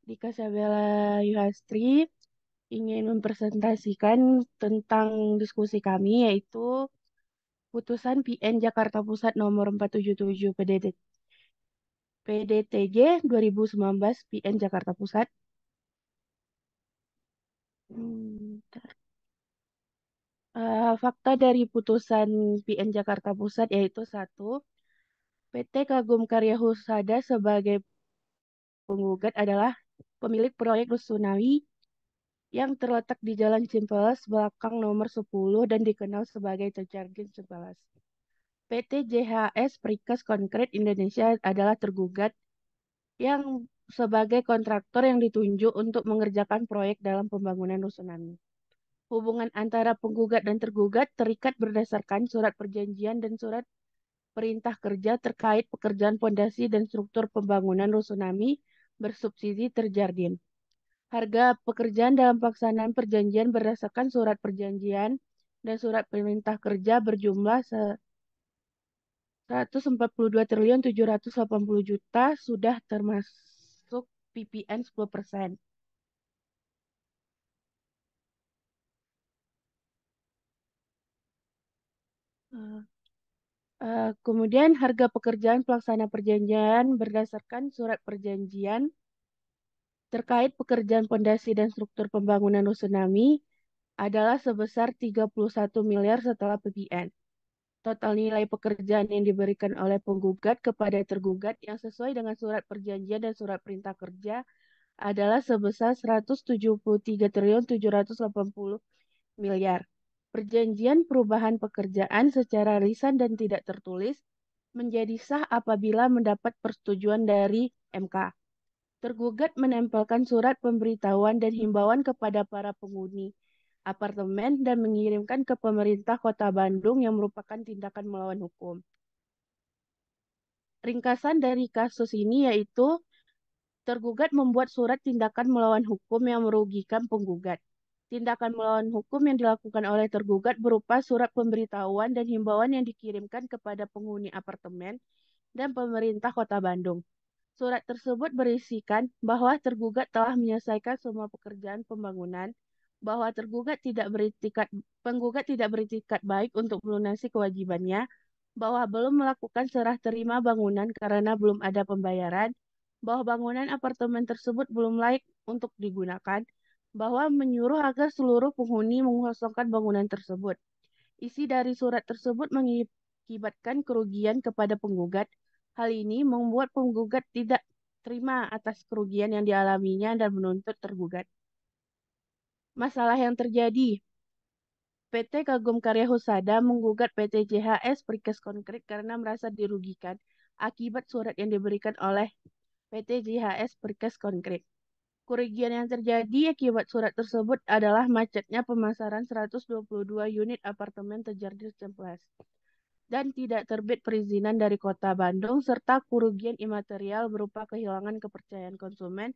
Di Kasabela Yuhastri ingin mempresentasikan tentang diskusi kami yaitu putusan PN Jakarta Pusat nomor 477 PDTJ 2019 PN Jakarta Pusat. Bentar. Fakta dari putusan PN Jakarta Pusat yaitu satu, PT Kagum Karya Husada sebagai penggugat adalah pemilik proyek Rusunawi yang terletak di Jalan Cimplas, belakang nomor 10 dan dikenal sebagai Terjardin Cimplas. PT JHS Prikas Konkret Indonesia adalah tergugat yang sebagai kontraktor yang ditunjuk untuk mengerjakan proyek dalam pembangunan Rusunami. Hubungan antara penggugat dan tergugat terikat berdasarkan surat perjanjian dan surat perintah kerja terkait pekerjaan pondasi dan struktur pembangunan Rusunami bersubsidi Terjardin. Harga pekerjaan dalam pelaksanaan perjanjian berdasarkan surat perjanjian dan surat perintah kerja berjumlah 142 triliun 780 juta sudah termasuk PPN 10%. Eh, Kemudian harga pekerjaan pelaksana perjanjian berdasarkan surat perjanjian terkait pekerjaan pondasi dan struktur pembangunan Rusunami adalah sebesar 31 miliar setelah PPN. Total nilai pekerjaan yang diberikan oleh penggugat kepada tergugat yang sesuai dengan surat perjanjian dan surat perintah kerja adalah sebesar 173 triliun 780 miliar. Perjanjian perubahan pekerjaan secara lisan dan tidak tertulis menjadi sah apabila mendapat persetujuan dari MK. Tergugat menempelkan surat pemberitahuan dan himbauan kepada para penghuni apartemen dan mengirimkan ke pemerintah Kota Bandung yang merupakan tindakan melawan hukum. Ringkasan dari kasus ini yaitu tergugat membuat surat tindakan melawan hukum yang merugikan penggugat. Tindakan melawan hukum yang dilakukan oleh tergugat berupa surat pemberitahuan dan himbauan yang dikirimkan kepada penghuni apartemen dan pemerintah Kota Bandung. Surat tersebut berisikan bahwa tergugat telah menyelesaikan semua pekerjaan pembangunan, bahwa penggugat tidak beritikat baik untuk melunasi kewajibannya, bahwa belum melakukan serah terima bangunan karena belum ada pembayaran, bahwa bangunan apartemen tersebut belum layak untuk digunakan, bahwa menyuruh agar seluruh penghuni mengosongkan bangunan tersebut. Isi dari surat tersebut mengakibatkan kerugian kepada penggugat. Hal ini membuat penggugat tidak terima atas kerugian yang dialaminya dan menuntut tergugat. Masalah yang terjadi, PT Kagum Karya Husada menggugat PT JHS Prikes Konkret karena merasa dirugikan akibat surat yang diberikan oleh PT JHS Prikes Konkret. Kerugian yang terjadi akibat surat tersebut adalah macetnya pemasaran 122 unit apartemen Terjardin Cimplas dan tidak terbit perizinan dari Kota Bandung, serta kerugian imaterial berupa kehilangan kepercayaan konsumen,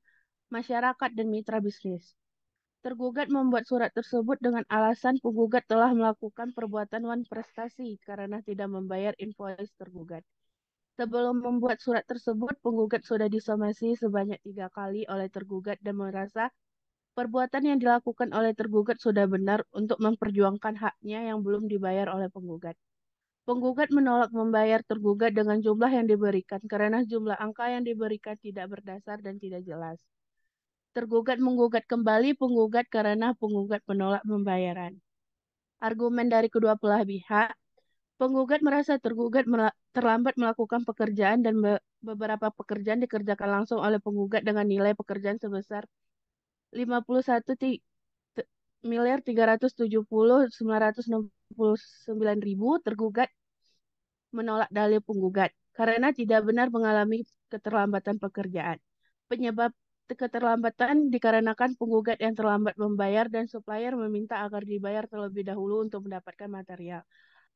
masyarakat, dan mitra bisnis. Tergugat membuat surat tersebut dengan alasan penggugat telah melakukan perbuatan wan prestasi karena tidak membayar invoice tergugat. Sebelum membuat surat tersebut, penggugat sudah disomasi sebanyak 3 kali oleh tergugat dan merasa perbuatan yang dilakukan oleh tergugat sudah benar untuk memperjuangkan haknya yang belum dibayar oleh penggugat. Penggugat menolak membayar tergugat dengan jumlah yang diberikan karena jumlah angka yang diberikan tidak berdasar dan tidak jelas. Tergugat menggugat kembali penggugat karena penggugat menolak pembayaran. Argumen dari kedua belah pihak, penggugat merasa tergugat terlambat melakukan pekerjaan dan beberapa pekerjaan dikerjakan langsung oleh penggugat dengan nilai pekerjaan sebesar 51 miliar 370.969.000. Tergugat menolak dalil penggugat karena tidak benar mengalami keterlambatan pekerjaan. Penyebab keterlambatan dikarenakan penggugat yang terlambat membayar dan supplier meminta agar dibayar terlebih dahulu untuk mendapatkan material.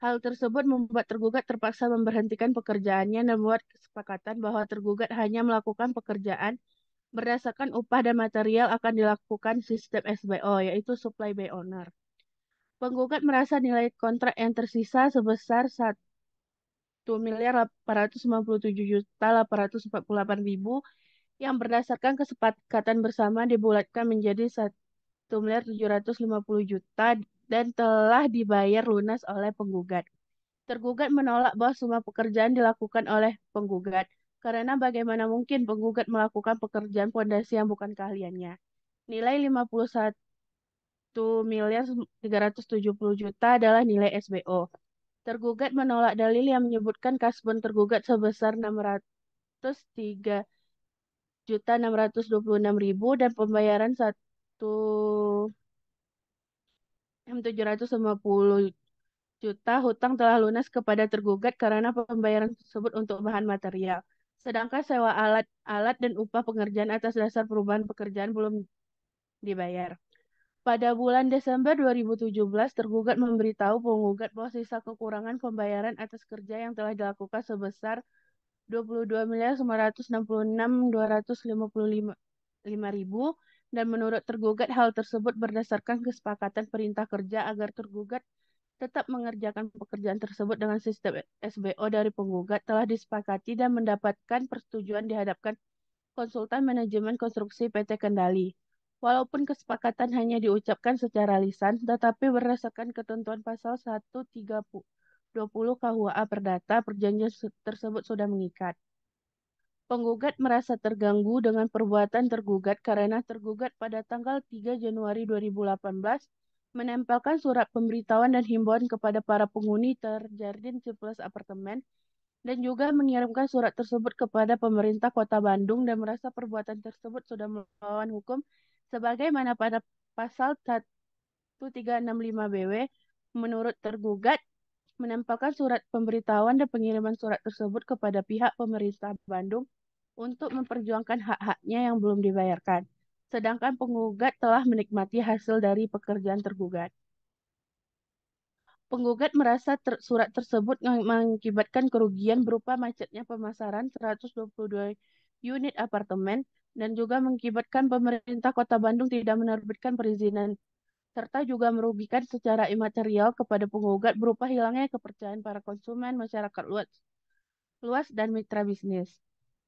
Hal tersebut membuat tergugat terpaksa memberhentikan pekerjaannya dan membuat kesepakatan bahwa tergugat hanya melakukan pekerjaan berdasarkan upah dan material akan dilakukan sistem SBO, yaitu supply by owner. Penggugat merasa nilai kontrak yang tersisa sebesar 1 miliar 897 juta 848 ribu yang berdasarkan kesepakatan bersama dibulatkan menjadi 1.750.000.000 dan telah dibayar lunas oleh penggugat. Tergugat menolak bahwa semua pekerjaan dilakukan oleh penggugat, karena bagaimana mungkin penggugat melakukan pekerjaan pondasi yang bukan keahliannya. Nilai 51.370.000.000 adalah nilai SBO. Tergugat menolak dalil yang menyebutkan kasbon tergugat sebesar 600.626.000 dan pembayaran 1.750.000.000 hutang telah lunas kepada tergugat karena pembayaran tersebut untuk bahan material. Sedangkan sewa alat-alat dan upah pengerjaan atas dasar perubahan pekerjaan belum dibayar. Pada bulan Desember 2017, tergugat memberitahu penggugat bahwa sisa kekurangan pembayaran atas kerja yang telah dilakukan sebesar 22.966.255.000 dan menurut tergugat hal tersebut berdasarkan kesepakatan perintah kerja agar tergugat tetap mengerjakan pekerjaan tersebut dengan sistem SBO dari penggugat telah disepakati dan mendapatkan persetujuan dihadapkan konsultan manajemen konstruksi PT Kendali. Walaupun kesepakatan hanya diucapkan secara lisan, tetapi berdasarkan ketentuan pasal 130 KUHA Perdata, perjanjian tersebut sudah mengikat. Penggugat merasa terganggu dengan perbuatan tergugat karena tergugat pada tanggal 3 Januari 2018 menempelkan surat pemberitahuan dan himbauan kepada para penghuni Terjardin Ciplus Apartemen dan juga mengirimkan surat tersebut kepada pemerintah Kota Bandung dan merasa perbuatan tersebut sudah melawan hukum sebagaimana pada pasal 1365 BW. Menurut tergugat, menempelkan surat pemberitahuan dan pengiriman surat tersebut kepada pihak pemerintah Bandung untuk memperjuangkan hak-haknya yang belum dibayarkan. Sedangkan penggugat telah menikmati hasil dari pekerjaan tergugat. Penggugat merasa surat tersebut mengakibatkan kerugian berupa macetnya pemasaran 122 unit apartemen dan juga mengakibatkan pemerintah Kota Bandung tidak menerbitkan perizinan serta juga merugikan secara imaterial kepada penggugat berupa hilangnya kepercayaan para konsumen, masyarakat luas, luas dan mitra bisnis.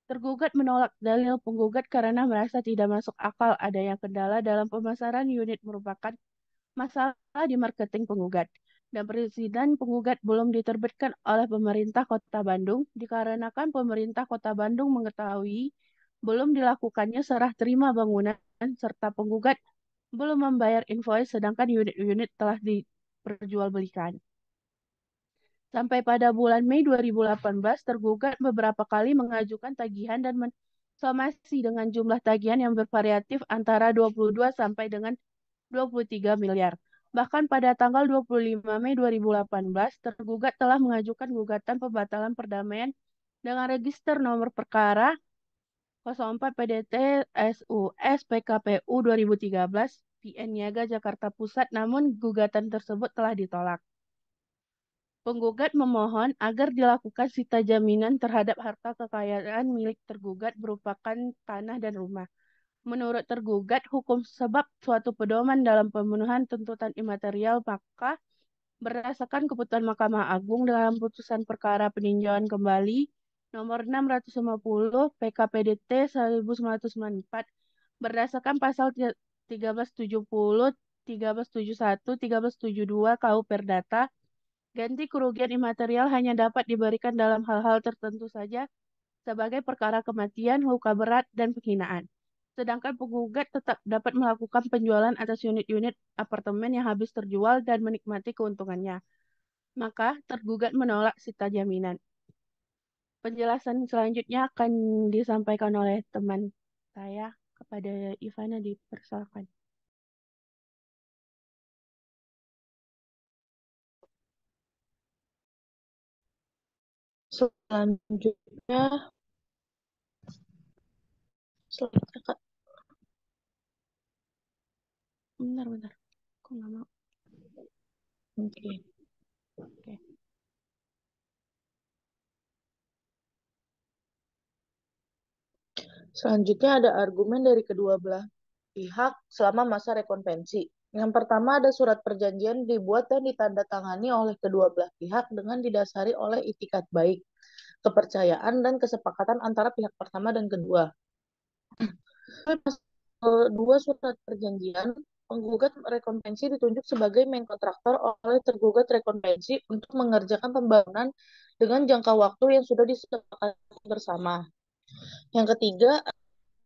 Tergugat menolak dalil penggugat karena merasa tidak masuk akal adanya kendala dalam pemasaran unit merupakan masalah di marketing penggugat. Dan perizinan penggugat belum diterbitkan oleh pemerintah Kota Bandung dikarenakan pemerintah Kota Bandung mengetahui belum dilakukannya serah terima bangunan serta penggugat belum membayar invoice sedangkan unit-unit telah diperjualbelikan. Sampai pada bulan Mei 2018, tergugat beberapa kali mengajukan tagihan dan somasi dengan jumlah tagihan yang bervariatif antara 22 sampai dengan 23 miliar. Bahkan pada tanggal 25 Mei 2018, tergugat telah mengajukan gugatan pembatalan perdamaian dengan register nomor perkara 04 PDT SUS PKPU 2013 PN Niaga Jakarta Pusat, namun gugatan tersebut telah ditolak. Penggugat memohon agar dilakukan sita jaminan terhadap harta kekayaan milik tergugat berupakan tanah dan rumah. Menurut tergugat, hukum sebab suatu pedoman dalam pemenuhan tuntutan imaterial maka berdasarkan keputusan Mahkamah Agung dalam putusan perkara peninjauan kembali nomor 650 PKPDT 1994 berdasarkan pasal 1370, 1371, 1372 KU Perdata. Ganti kerugian imaterial hanya dapat diberikan dalam hal-hal tertentu saja sebagai perkara kematian, luka berat, dan penghinaan. Sedangkan penggugat tetap dapat melakukan penjualan atas unit-unit apartemen yang habis terjual dan menikmati keuntungannya. Maka tergugat menolak sita jaminan. Penjelasan selanjutnya akan disampaikan oleh teman saya kepada Ivana, dipersilakan. Selanjutnya, selanjutnya Kak. Bentar. Kok nggak mau? Oke. Oke. Selanjutnya ada argumen dari kedua belah pihak selama masa rekonvensi. Yang pertama ada surat perjanjian dibuat dan ditandatangani oleh kedua belah pihak dengan didasari oleh itikat baik, kepercayaan, dan kesepakatan antara pihak pertama dan kedua. Pasal 2 surat perjanjian, penggugat rekonvensi ditunjuk sebagai main kontraktor oleh tergugat rekonvensi untuk mengerjakan pembangunan dengan jangka waktu yang sudah disepakati bersama. Yang ketiga,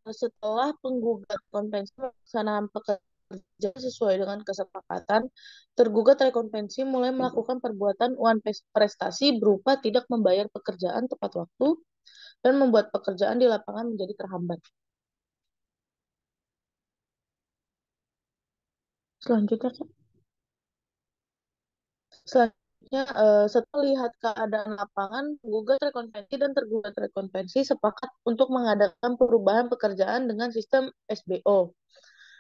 setelah penggugat konvensi melaksanakan pekerjaan sesuai dengan kesepakatan, tergugat rekonvensi mulai melakukan perbuatan uang prestasi berupa tidak membayar pekerjaan tepat waktu dan membuat pekerjaan di lapangan menjadi terhambat. Selanjutnya, Kak. Selanjutnya, setelah lihat keadaan lapangan, penggugat rekonvensi dan tergugat rekonvensi sepakat untuk mengadakan perubahan pekerjaan dengan sistem SBO.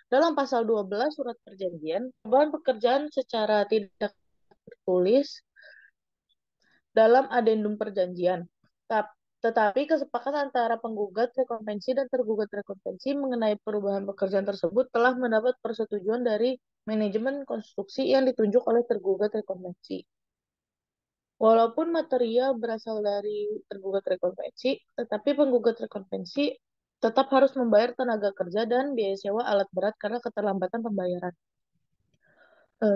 Dalam pasal 12 surat perjanjian, perubahan pekerjaan secara tidak tertulis dalam adendum perjanjian. Tetapi kesepakatan antara penggugat rekonvensi dan tergugat rekonvensi mengenai perubahan pekerjaan tersebut telah mendapat persetujuan dari manajemen konstruksi yang ditunjuk oleh tergugat rekonvensi. Walaupun material berasal dari tergugat rekonvensi, tetapi penggugat rekonvensi tetap harus membayar tenaga kerja dan biaya sewa alat berat karena keterlambatan pembayaran.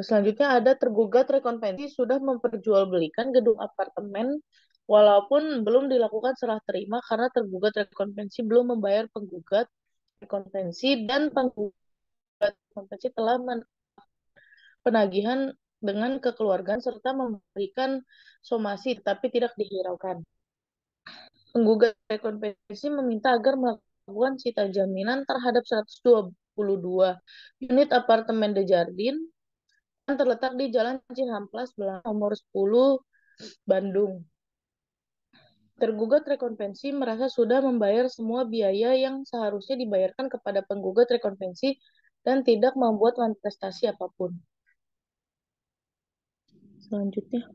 Selanjutnya ada tergugat rekonvensi sudah memperjualbelikan gedung apartemen walaupun belum dilakukan serah terima karena tergugat rekonvensi belum membayar penggugat rekonvensi dan penggugat rekonvensi telah penagihan dengan kekeluargaan serta memberikan somasi tapi tidak dihiraukan. Penggugat rekonvensi meminta agar melakukan sita jaminan terhadap 122 unit apartemen The Jardin yang terletak di Jalan Cihamplas, Belang, nomor 10, Bandung. Tergugat rekonvensi merasa sudah membayar semua biaya yang seharusnya dibayarkan kepada penggugat rekonvensi dan tidak membuat manifestasi apapun. Selanjutnya,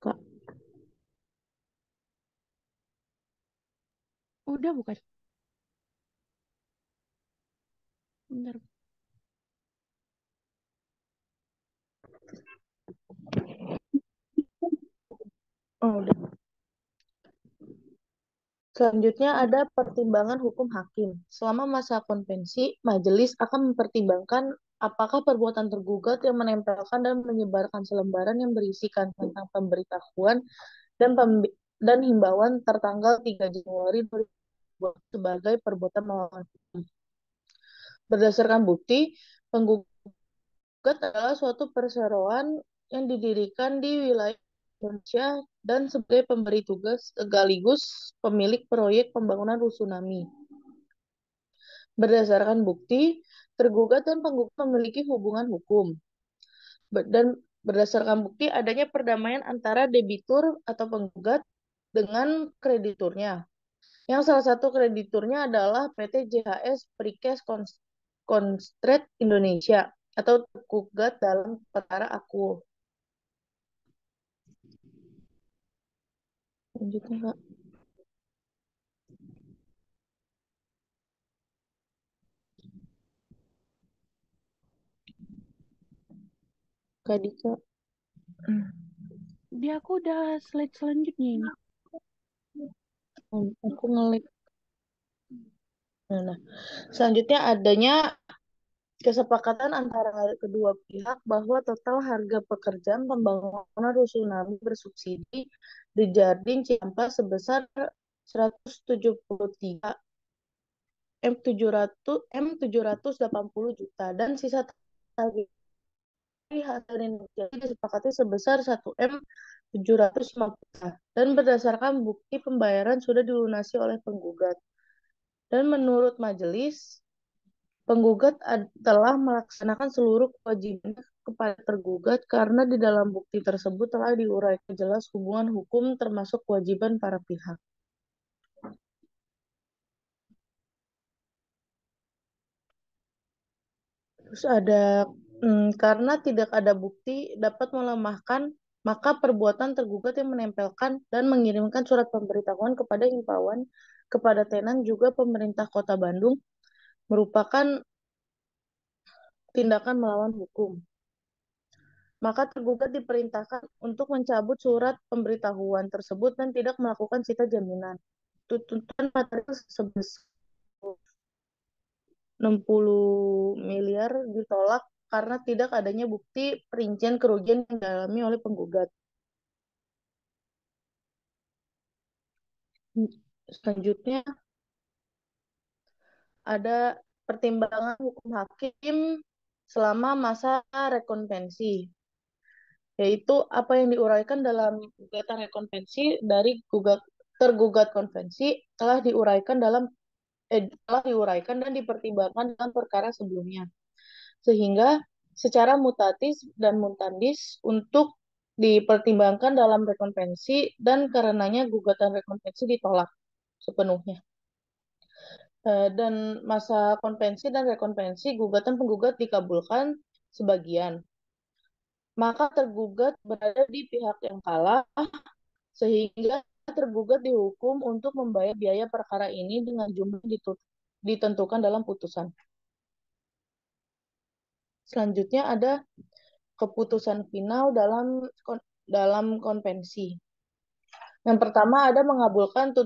Kak. Udah bukan? Bentar. Oh, udah. Selanjutnya ada pertimbangan hukum hakim. Selama masa konvensi, majelis akan mempertimbangkan apakah perbuatan tergugat yang menempelkan dan menyebarkan selembaran yang berisikan tentang pemberitahuan dan dan himbauan tertanggal 3 Januari 2022 sebagai perbuatan melawan hukum. Berdasarkan bukti, penggugat adalah suatu perseroan yang didirikan di wilayah Indonesia dan sebagai pemberi tugas sekaligus pemilik proyek pembangunan Rusunami. Berdasarkan bukti, tergugat dan penggugat memiliki hubungan hukum. Dan berdasarkan bukti adanya perdamaian antara debitur atau penggugat dengan krediturnya. Yang salah satu krediturnya adalah PT JHS Precast Concrete Indonesia atau tergugat dalam perkara aku. Lanjutnya, Kak. Kak Dika. Dia aku udah slide selanjutnya ini. Aku ngelik. Nah, selanjutnya adanya kesepakatan antara kedua pihak bahwa total harga pekerjaan pembangunan rusunami bersubsidi di Jardin Ciamplas sebesar 173 M780 juta dan sisa tagih hasil negosiasi disepakati sebesar 1 750 juta dan berdasarkan bukti pembayaran sudah dilunasi oleh penggugat. Dan menurut majelis, penggugat telah melaksanakan seluruh kewajibannya kepada tergugat karena di dalam bukti tersebut telah diuraikan jelas hubungan hukum termasuk kewajiban para pihak. Terus ada karena tidak ada bukti dapat melemahkan maka perbuatan tergugat yang menempelkan dan mengirimkan surat pemberitahuan kepada himbauan kepada tenan juga pemerintah Kota Bandung merupakan tindakan melawan hukum. maka tergugat diperintahkan untuk mencabut surat pemberitahuan tersebut dan tidak melakukan sita jaminan. Tuntutan material sebesar 60 miliar ditolak karena tidak adanya bukti perincian kerugian yang dialami oleh penggugat. Selanjutnya ada pertimbangan hukum hakim selama masa rekonvensi, yaitu apa yang diuraikan dalam gugatan rekonvensi dari tergugat konvensi telah diuraikan dan dipertimbangkan dalam perkara sebelumnya, sehingga secara mutatis dan mutandis untuk dipertimbangkan dalam rekonvensi dan karenanya gugatan rekonvensi ditolak sepenuhnya. Dan masa konvensi dan rekonvensi gugatan penggugat dikabulkan sebagian, maka tergugat berada di pihak yang kalah sehingga tergugat dihukum untuk membayar biaya perkara ini dengan jumlah ditentukan dalam putusan. Selanjutnya ada keputusan final dalam konvensi. Yang pertama ada mengabulkan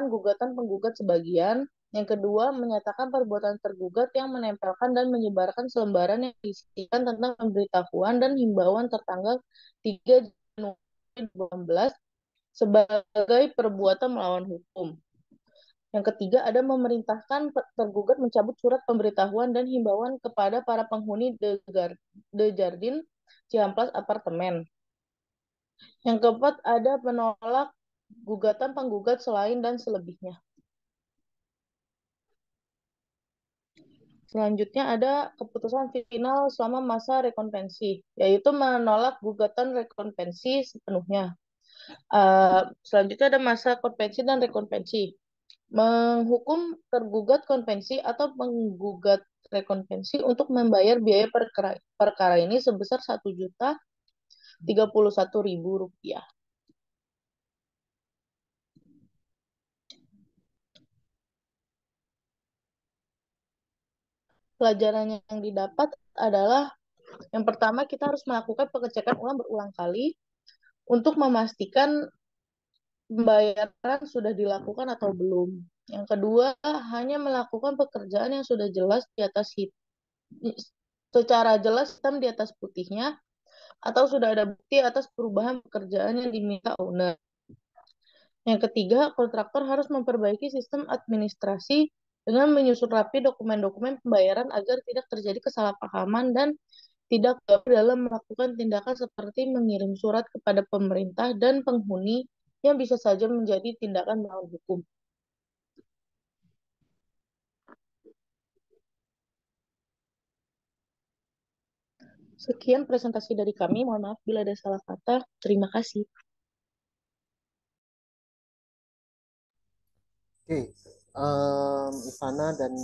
gugatan penggugat sebagian. Yang kedua, menyatakan perbuatan tergugat yang menempelkan dan menyebarkan selembaran yang diisikan tentang pemberitahuan dan himbauan tertanggal 3 Januari 2018 sebagai perbuatan melawan hukum. Yang ketiga, ada memerintahkan tergugat mencabut surat pemberitahuan dan himbauan kepada para penghuni The Jardin Cihamplas Apartemen. Yang keempat, ada menolak gugatan penggugat selain dan selebihnya. Selanjutnya ada keputusan final selama masa rekonvensi, yaitu menolak gugatan rekonvensi sepenuhnya. Selanjutnya ada masa konvensi dan rekonvensi. Menghukum tergugat konvensi atau penggugat rekonvensi untuk membayar biaya perkara ini sebesar Rp1.031.000. Pelajaran yang didapat adalah yang pertama, kita harus melakukan pengecekan ulang berulang kali untuk memastikan pembayaran sudah dilakukan atau belum. Yang kedua, hanya melakukan pekerjaan yang sudah jelas secara jelas hitam di atas putihnya, atau sudah ada bukti atas perubahan pekerjaan yang diminta owner. Yang ketiga, kontraktor harus memperbaiki sistem administrasi dengan menyusun rapi dokumen-dokumen pembayaran agar tidak terjadi kesalahpahaman dan tidak gagal dalam melakukan tindakan seperti mengirim surat kepada pemerintah dan penghuni yang bisa saja menjadi tindakan melawan hukum. Sekian presentasi dari kami. Mohon maaf bila ada salah kata. Terima kasih. Oke, Ivana dan